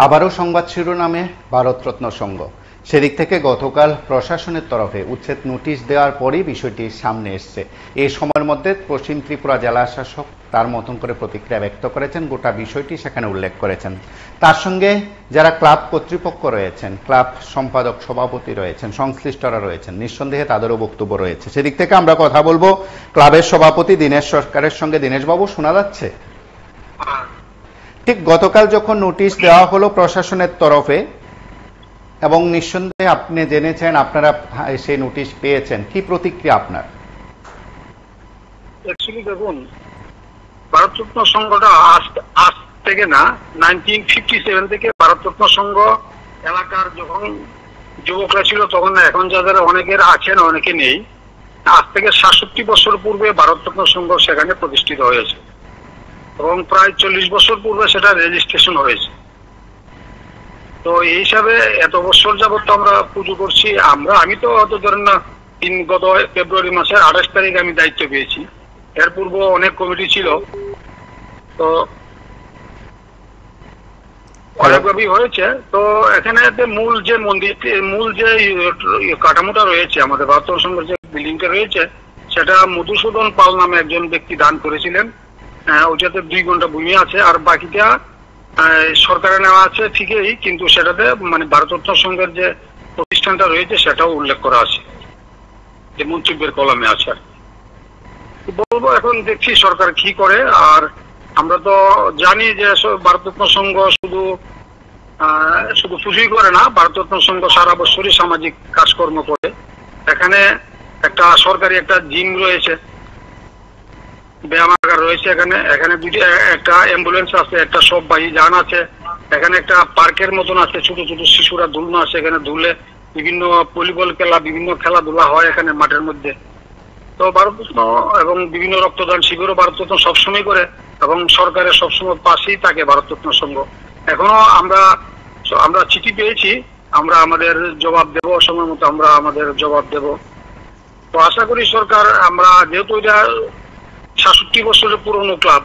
আবারও সংবাদ শিরোনামে ভারতরত্ন সংঘ। সেদিক থেকে গতকাল প্রশাসনের তরফে উচ্ছেদ নোটিশ দেওয়ার পরই বিষয়টি সামনে এসছে। এই সময়ের মধ্যে পশ্চিম ত্রিপুরা জেলা শাসক তার মতন করে প্রতিক্রিয়া ব্যক্ত করেছেন, গোটা বিষয়টি সেখানে উল্লেখ করেছেন। তার সঙ্গে যারা ক্লাব কর্তৃপক্ষ রয়েছেন, ক্লাব সম্পাদক সভাপতি রয়েছেন, সংশ্লিষ্টরা রয়েছেন, নিঃসন্দেহে তাদেরও বক্তব্য রয়েছে। সেদিক থেকে আমরা কথা বলবো ক্লাবের সভাপতি দীনেশ সরকারের সঙ্গে। দীনেশবাবু, শোনা যাচ্ছে? ঠিক গতকাল যখন নোটিশ দেওয়া হলো প্রশাসনের তরফে এবং নিঃসন্দেহে আপনি জেনেছেন, আপনারা সেই নোটিশ পেয়েছেন, কি প্রতিক্রিয়া আপনার? অ্যাকচুয়ালি দেখুন, ভারতরত্ন সংঘটা আজ থেকে না, 1957 থেকে ভারতরত্ন সংঘ এলাকার যখন যুবকরা ছিল তখন, এখন যাদের অনেকের আছেন অনেকে নেই, আজ থেকে 67 বছর পূর্বে ভারতরত্ন সংঘ সেখানে প্রতিষ্ঠিত হয়েছে এবং প্রায় 40 বছর পূর্বে সেটা রেজিস্ট্রেশন হয়েছে। তো এই হিসাবে এত বছর যাবত আমরা পুজো করছি। আমি তো অত ধরেন না, গত ফেব্রুয়ারি মাসের 28 তারিখ আমি দায়িত্ব পেয়েছি। এর পূর্ব অনেক কমিটি ছিল, তো অনেকভাবেই হয়েছে। তো এখানে মূল যে মন্দির, মূল যে কাঠামোটা রয়েছে, আমাদের ভারতরত্ন সংঘের যে বিল্ডিংটা রয়েছে, সেটা মধুসূদন পাল নামে একজন ব্যক্তি দান করেছিলেন। ওইটাতে 2 ঘন্টা ভূমি আছে, আর বাকিটা সরকারে নেওয়া আছে ঠিকই, কিন্তু সেটাতে মানে ভারতরত্ন সংঘের যে প্রতিষ্ঠানটা রয়েছে সেটাও উল্লেখ করা আছে, যে মন্তব্যের কলমে আছে। আর বলবো, এখন দেখছি সরকার কি করে। আর আমরা তো জানি যে ভারতরত্ন সংঘ শুধু পুজোই করে না, ভারতরত্ন সংঘ সারা বছরই সামাজিক কাজকর্ম করে। এখানে একটা সরকারি একটা জিম রয়েছে, ব্যায়ামাগার রয়েছে, এখানে একটা অ্যাম্বুলেন্স আছে, একটা সববাহী যান আছে, এখানে একটা পার্কের মতন আছে, ছোট ছোট শিশুরা দুলনা আছে, এখানে দুলে বিভিন্ন ভলিবল খেলা, বিভিন্ন খেলাধুলা হয় এখানে মাঠের মধ্যে। তো ভারতরত্ন এবং বিভিন্ন রক্তদান শিবিরও ভারতরত্ন সবসময় করে এবং সরকারের সবসময় পাশেই থাকে ভারতরত্ন সংঘ। এখনো আমরা চিঠি পেয়েছি, আমরা আমাদের জবাব দেব, সময় মতো আমরা আমাদের জবাব দেব। তো আশা করি সরকার, আমরা যেহেতু এটা 67 বছরের পুরনো ক্লাব,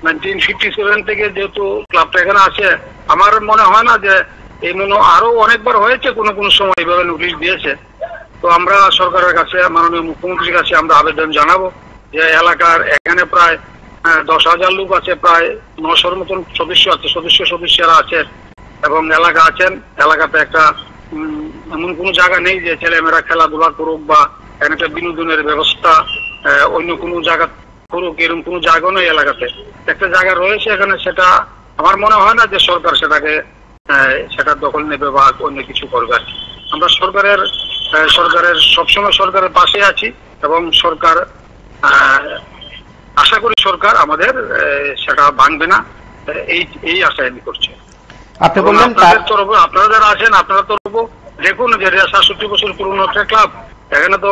1957 থেকে যেহেতু ক্লাবটা এখানে আছে, আমার মনে হয় না যে এই আরো অনেকবার হয়েছে, কোনো সময় এইভাবে নোটিশ দিয়েছে। তো আমরা সরকারের কাছে, মাননীয় মুখ্যমন্ত্রীর কাছে আমরা আবেদন জানাবো যে এলাকার এখানে প্রায় 10,000 লোক আছে, প্রায় 900-র মতন সদস্যরা আছে এবং এলাকা আছেন। এলাকাতে একটা এমন কোনো জায়গা নেই যে ছেলেমেয়েরা খেলাধুলা করুক বা একটা বিনোদনের ব্যবস্থা অন্য কোনো জায়গা করুক, এরকম কোনো জায়গা নেই এলাকাতে। একটা জায়গা রয়েছে এখানে, সেটা আমার মনে হয় না যে সরকার সেটা দখল নেবে বা অন্য কিছু করবে। আমরা সরকারের সবসময় সরকারের পাশে আছি এবং সরকার, আশা করি সরকার আমাদের সেটা ভাঙবে না, এই আশায় আমি করছি। আপনি বললেন আপনারা যারা আছেন, আপনারা তরফ দেখুন যে 67 বছর পুরনো একটা ক্লাব, এখানে তো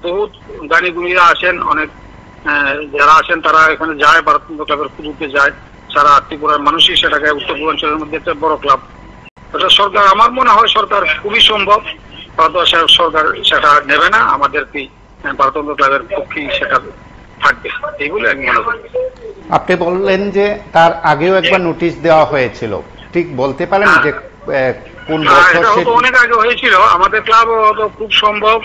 বহুত গাড়ি গুণীরা আছেন, অনেক যারা আছেন তারা এখানে যায়, ভারতরত্ন ক্লাবের পুজোতে যায়, সারা ত্রিপুরার মানুষই সেটাকে, উত্তর পূর্বাঞ্চলের মধ্যে একটা বড় ক্লাব। সরকার, আমার মনে হয় সরকার খুবই সম্ভব সরকার সেটা নেবে না, আমাদের কি ভারতরত্ন ক্লাবের পক্ষেই সেটা থাকবে, এইগুলো আমি মনে করি। আপনি বললেন যে তার আগেও একবার নোটিশ দেওয়া হয়েছিল, ঠিক বলতে পারেন যে কোন বছর? অনেক আগে হয়েছিল আমাদের ক্লাব, খুব সম্ভব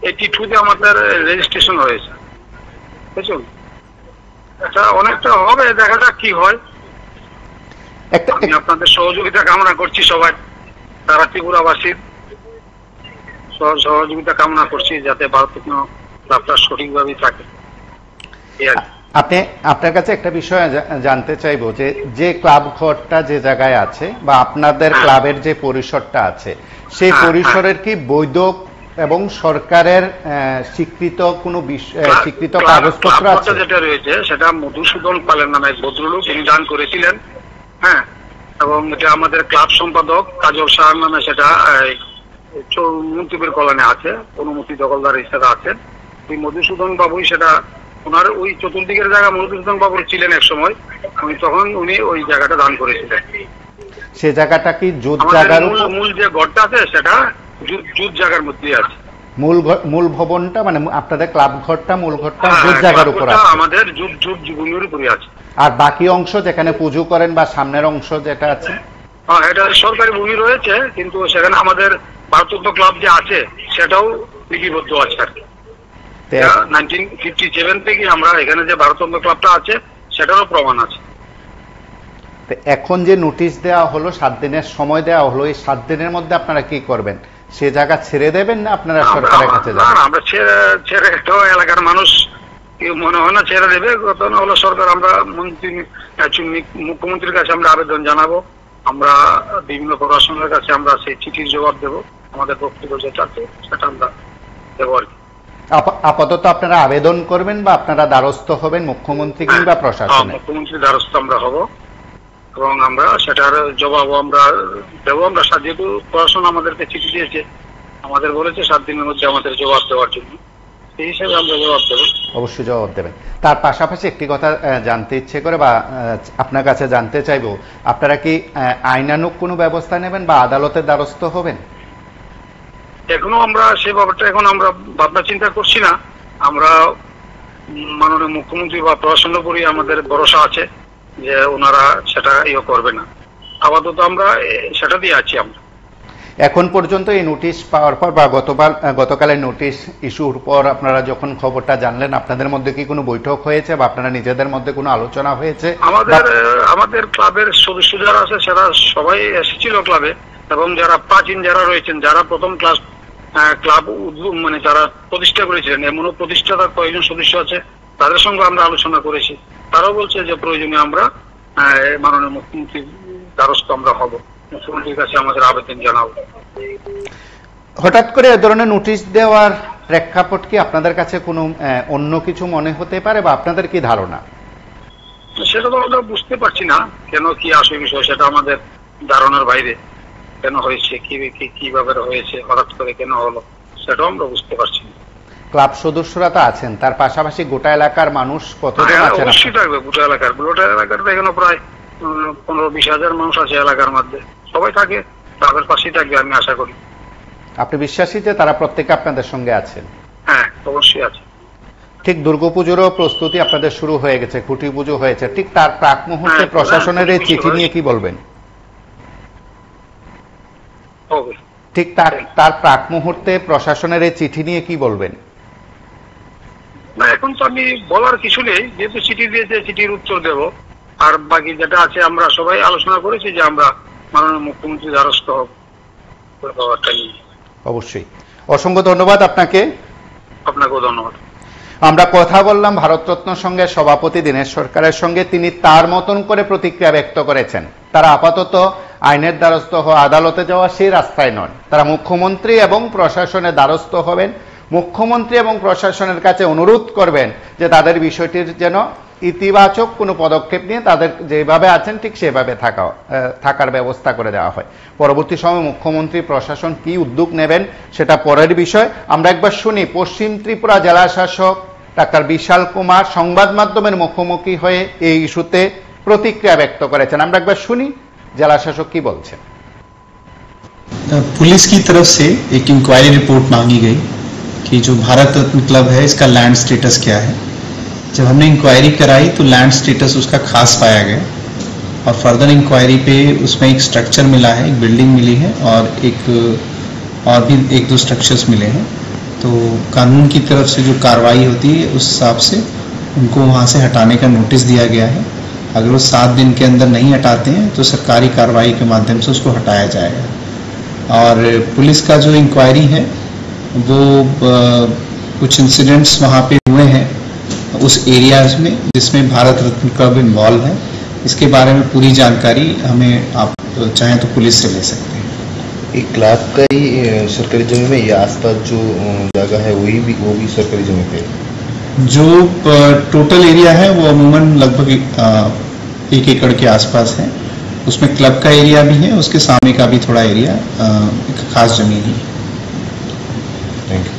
82-তে আমাদের রেজিস্ট্রেশন হয়েছে, বুঝছেন? এটা অনেকটা হবে, দেখা যাক কি হয়। আমি আপনাদের সহযোগিতা কামনা করছি, সবাই সারা ত্রিপুরাবাসীর সহযোগিতা কামনা করছি যাতে ভারতরত্ন ক্লাবটা সঠিকভাবে থাকে। আপনার কাছে একটা বিষয় জানতে চাইবো, যে ক্লাব ঘরটা যে জায়গায় আছে বা আপনাদের ক্লাবের যে পরিসরটা আছে, সেই পরিসরের কি বৈধ এবং সরকারের স্বীকৃত কোনো স্বীকৃত কাগজপত্র আছে? যেটা রয়েছে সেটা মধুসূদন পালের নামে এক ভদ্রলোক, তিনি দান করেছিলেন। হ্যাঁ, এবং এটা আমাদের ক্লাব সম্পাদক কাজল শাহ নামে সেটা মন্তব্যের কলমে আছে, অনুমতি দখলদার হিসেবে আছেন। ওই মধুসূদন বাবুই সেটা, ওনার ওই চতুর্দিকের জায়গা মধুসূদন বাবুর ছিলেন এক সময়, তখন উনি ওই জায়গাটা দান করেছিলেন। সে জায়গাটা কি জুত জায়গার? মূল যে ঘরটা আছে সেটা জুত জায়গার মধ্যে আছে। মূল ভবনটা মানে আপনাদের ক্লাব ঘরটা, মূল ঘরটা জুত জায়গার উপর আছে, আমাদের জুত ভূমির উপরে আছে। আর বাকি অংশ যেখানে পুজো করেন বা সামনের অংশ যেটা আছে? হ্যাঁ, এটা সরকারি ভূমি রয়েছে, কিন্তু সেখানে আমাদের ভারতরত্ন ক্লাব যে আছে সেটাও লিপিবদ্ধ আছে আর কি। 1957 থেকে আমরা এখানে যে ভারতরত্ন ক্লাবটা আছে সেটারও প্রমাণ আছে। এখন যে নোটিশ দেওয়া হলো, 7 দিনের সময় দেওয়া হলো, এই 7 দিনের মধ্যে আপনারা কি করবেন? সে জায়গা ছেড়ে দেবেন না আপনারা সরকারের কাছে যাবেন? না, আমরা ছেড়ে একটাও এলাকার মানুষ কেউ মনে হয় না ছেড়ে দেবে। ঘটনা হলো সরকার, আমরা মুখ্যমন্ত্রীর কাছে আমরা আবেদন জানাবো, আমরা বিভিন্ন প্রশাসনের কাছে আমরা সেই চিঠির জবাব দেব, আমাদের বক্তব্য যেটা আছে সেটা আমরা দেবো আর কি। আপাতত আপনারা আবেদন করবেন বা আপনারা দ্বারস্থ হবেন মুখ্যমন্ত্রী কিংবা প্রশাসনে? মুখ্যমন্ত্রীর দ্বারস্থ আমরা হব এবং আমরা সেটার জবাব আমরা দেবো। আমরা যেহেতু প্রশাসন আমাদেরকে চিঠি দিয়েছে, আমাদের বলেছে 7 দিনের মধ্যে আমাদের জবাব দেওয়ার জন্য, সেই হিসেবে আমরা জবাব দেবো। অবশ্যই জবাব দেবেন। তার পাশাপাশি একটি কথা জানতে ইচ্ছে করে বা আপনার কাছে জানতে চাইবো, আপনারা কি আইনানুগ কোনো ব্যবস্থা নেবেন বা আদালতের দ্বারস্থ হবেন? এখনো আমরা সে ব্যাপারটা এখন আমরা ভাবনা চিন্তা করছি না। আমরা মাননীয় মুখ্যমন্ত্রী বা প্রশাসনের উপরই আমাদের ভরসা আছে যে ওনারা সেটা করবে না। আপাতত আমরা সেটা দিয়ে আছি। আমরা এখন পর্যন্ত এই নোটিশ পাওয়ার পর বা গতকালের নোটিশ ইস্যুর পর আপনারা যখন খবরটা জানলেন, আপনাদের মধ্যে কি কোনো বৈঠক হয়েছে বা আপনারা নিজেদের মধ্যে কোনো আলোচনা হয়েছে? আমাদের ক্লাবের সদস্য যারা আছে সেটা সবাই এসেছিল ক্লাবে, এবং যারা প্রাচীন যারা রয়েছেন, যারা প্রথম ক্লাব মানে যারা প্রতিষ্ঠা করেছিলেন, এমনও প্রতিষ্ঠাতা কয়েকজন সদস্য আছে, তাদের সঙ্গে আমরা আলোচনা করেছি। তারাও বলছে যে প্রয়োজনে আমরা মাননীয় মুখ্যমন্ত্রীর দ্বারস্থ আমরা হব, মুখ্যমন্ত্রীর কাছে আমাদের আবেদন জানাবো। হঠাৎ করে এ ধরনের নোটিশ দেওয়ার প্রেক্ষাপট কি আপনাদের কাছে কোনো অন্য কিছু মনে হতে পারে বা আপনাদের কি ধারণা? সেটা তো আমরা বুঝতে পারছি না, কেন কি আসে বিষয়, সেটা আমাদের ধারণার বাইরে। কেন হয়েছে, কিভাবে হয়েছে, হঠাৎ করে কেন হলো, সেটাও আমরা বুঝতে পারছি না। ক্লাব সদস্যরা তো আছেন, তার পাশাপাশি গোটা এলাকার মানুষ কতজন আছেন? অবশ্যই থাকবে, গোটা এলাকার এখানে প্রায় 15-20 হাজার মানুষ আছে এলাকার মধ্যে, সবাই থাকে, তাদের পাশেই থাকবে আমি আশা করি। আপনি বিশ্বাসী যে তারা প্রত্যেকে আপনাদের সঙ্গে আছেন? হ্যাঁ, অবশ্যই আছে। ঠিক দুর্গাপুজোরও প্রস্তুতি আপনাদের শুরু হয়ে গেছে, খুঁটি পুজো হয়েছে, ঠিক তার প্রাক মুহূর্তে প্রশাসনের এই চিঠি নিয়ে কি বলবেন? ঠিক তার প্রাক মুহূর্তে প্রশাসনের এই চিঠি নিয়ে কি বলবেন? না, এখন তো আমি বলার কিছু নেই, যেহেতু চিঠি দিয়েছে চিঠির উত্তর দেব। আর বাকি যেটা আছে আমরা সবাই আলোচনা করেছি যে আমরা মাননীয় মুখ্যমন্ত্রী দ্বারস্থ হব। অবশ্যই, অসংখ্য ধন্যবাদ আপনাকে। আপনাকেও ধন্যবাদ। আমরা কথা বললাম ভারতরত্ন সংঘের সভাপতি দীনেশ সরকারের সঙ্গে। তিনি তার মতন করে প্রতিক্রিয়া ব্যক্ত করেছেন। তারা আপাতত আইনের দ্বারস্থ হওয়া, আদালতে যাওয়া সেই রাস্তায় নয়, তারা মুখ্যমন্ত্রী এবং প্রশাসনের দ্বারস্থ হবেন। মুখ্যমন্ত্রী এবং প্রশাসনের কাছে অনুরোধ করবেন যে তাদের বিষয়টির যেন ইতিবাচক কোনো পদক্ষেপ নিয়ে তাদের যেভাবে আছেন ঠিক সেভাবে থাকার ব্যবস্থা করে দেওয়া হয়। পরবর্তী সময় মুখ্যমন্ত্রী প্রশাসন কি উদ্যোগ নেবেন সেটা পরের বিষয়। আমরা একবার শুনি পশ্চিম ত্রিপুরা জেলা শাসক ডাক্তার বিশাল কুমার সংবাদ মাধ্যমের মুখোমুখি হয়ে এই ইস্যুতে প্রতিক্রিয়া ব্যক্ত করেছেন। আমরা একবার শুনি জেলা শাসক কি বলছেন। पुलिस की तरफ से एक इंक्वायरी रिपोर्ट मांगी गई कि जो भारत रत्न क्लब है इसका लैंड स्टेटस क्या है। जब हमने इंक्वायरी कराई तो लैंड स्टेटस उसका खास पाया गया और फर्दर इंक्वायरी पे उसमें एक स्ट्रक्चर मिला है, एक बिल्डिंग मिली है और भी एक दो स्ट्रक्चर्स मिले हैं। तो कानून की तरफ से जो कार्रवाई होती है उस हिसाब से उनको वहाँ से हटाने का नोटिस दिया गया है। अगर वो 7 दिन के अंदर नहीं हटाते हैं तो सरकारी कार्रवाई के माध्यम से उसको हटाया जाएगा। और पुलिस का जो इंक्वायरी है वो कुछ इंसिडेंट्स वहाँ पे हुए हैं उस एरियाज में जिसमें भारत रत्न क्लब इन्वॉल्व है। इसके बारे में पूरी जानकारी हमें आप चाहें तो पुलिस से ले सकते हैं। एक क्लब का ही सरकारी जमीन में या आसपास जो जगह है वो भी सरकारी जमीन पे? जो टोटल एरिया है वो अमूमन लगभग 1 एकड़ के आसपास है। उसमें क्लब का एरिया भी है, उसके सामने का भी थोड़ा एरिया एक खास जमीन है। Thank you.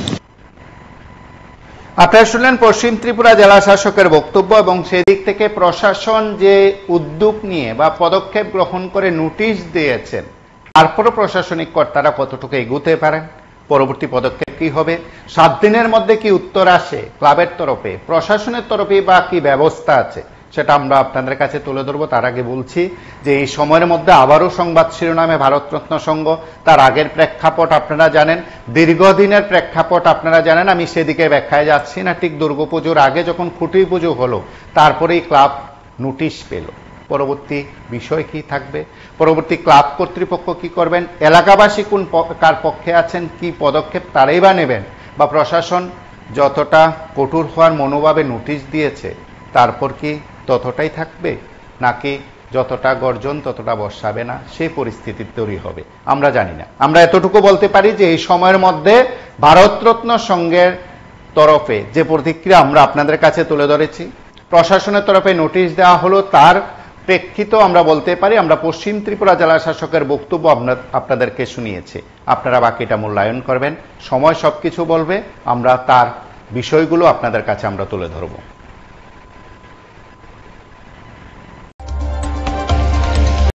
আপনারা শুনলেন পশ্চিম ত্রিপুরা জেলা শাসকের বক্তব্য এবং সেদিক থেকে প্রশাসন যে উদ্যোগ নিয়ে বা পদক্ষেপ গ্রহণ করে নোটিশ দিয়েছেন, তারপরও প্রশাসনিক কর্তারা কতটুকু এগোতে পারেন, পরবর্তী পদক্ষেপ কি হবে, 7 দিনের মধ্যে কি উত্তর আসে ক্লাবের তরফে, প্রশাসনের তরফে বা কি ব্যবস্থা আছে, সেটা আমরা আপনাদের কাছে তুলে ধরবো। তার আগে বলছি যে এই সময়ের মধ্যে আবারও সংবাদ শিরোনামে ভারতরত্ন সংঘ, তার আগের প্রেক্ষাপট আপনারা জানেন, দীর্ঘদিনের প্রেক্ষাপট আপনারা জানেন, আমি সেদিকে ব্যাখ্যায় যাচ্ছি না। ঠিক দুর্গাপুজোর আগে যখন খুঁটি পুজো হলো, তারপরেই ক্লাব নোটিশ পেল। পরবর্তী বিষয় কি থাকবে, পরবর্তী ক্লাব কর্তৃপক্ষ কি করবেন, এলাকাবাসী কার পক্ষে আছেন, কি পদক্ষেপ তারাই বা নেবেন, বা প্রশাসন যতটা কঠোর হওয়ার মনোভাবে নোটিশ দিয়েছে তারপর কি ততটাই থাকবে, নাকি যতটা গর্জন ততটা বর্ষাবে না, সেই পরিস্থিতি তৈরি হবে আমরা জানি না। আমরা এতটুকু বলতে পারি যে এই সময়ের মধ্যে ভারতরত্ন সংঘের তরফে যে প্রতিক্রিয়া আমরা আপনাদের কাছে তুলে ধরেছি, প্রশাসনের তরফে নোটিশ দেওয়া হলো, তার প্রেক্ষিত আমরা বলতে পারি আমরা পশ্চিম ত্রিপুরা জেলা শাসকের বক্তব্য আপনাদেরকে শুনিয়েছি। আপনারা বাকিটা মূল্যায়ন করবেন, সময় সবকিছু বলবে, আমরা তার বিষয়গুলো আপনাদের কাছে আমরা তুলে ধরব।